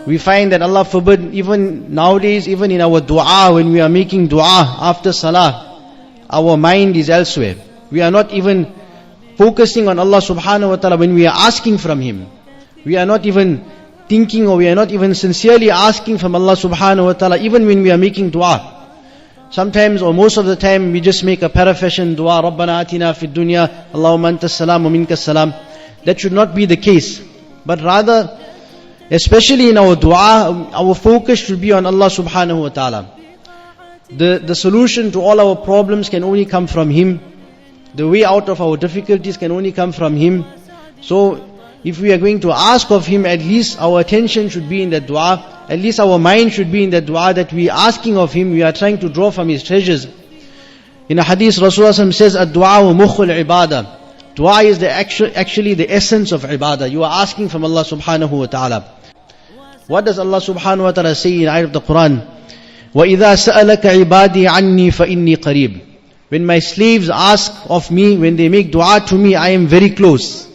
We find that Allah forbid, even nowadays, even in our dua, when we are making dua after salah, our mind is elsewhere. We are not even focusing on Allah subhanahu wa ta'ala when we are asking from Him. We are not even thinking, or we are not even sincerely asking from Allah subhanahu wa ta'ala, even when we are making dua. Sometimes, or most of the time, we just make a paraphrasing dua, Rabbana atina fid dunya, Allahumma antas salam wa minkas salam. That should not be the case. But rather, especially in our dua, our focus should be on Allah subhanahu wa ta'ala. The solution to all our problems can only come from Him. The way out of our difficulties can only come from Him. So, if we are going to ask of Him, at least our attention should be in the dua. At least our mind should be in the dua, that we are asking of Him, we are trying to draw from His treasures. In a hadith, Rasulullah says, "Ad-du'a wa mukhul ibadah." Dua is actually the essence of ibadah. You are asking from Allah subhanahu wa ta'ala. What does Allah subhanahu wa ta'ala say in ayat of the Quran? وَإِذَا سَأَلَكَ عِبَادِي عَنِّي فَإِنِّي قَرِيبٌ. When my slaves ask of me, when they make dua to me, I am very close.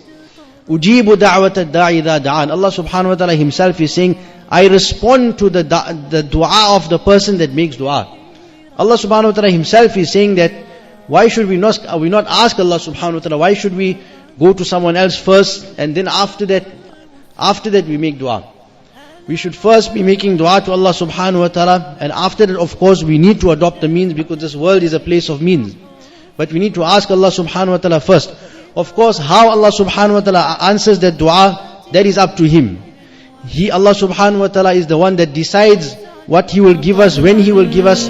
أُجِيبُ دَعْوَةَ الدَّاعِ إِذَا دَعَانِ. Allah subhanahu wa ta'ala Himself is saying, I respond to the dua of the person that makes dua. Allah subhanahu wa ta'ala Himself is saying that, why should we not ask Allah subhanahu wa ta'ala? Why should we go to someone else first, and then after that we make dua? We should first be making dua to Allah subhanahu wa ta'ala, and after that, of course, we need to adopt the means, because this world is a place of means. But we need to ask Allah subhanahu wa ta'ala first. Of course, how Allah subhanahu wa ta'ala answers that dua, that is up to Him. Allah subhanahu wa ta'ala is the one that decides what He will give us, when He will give us.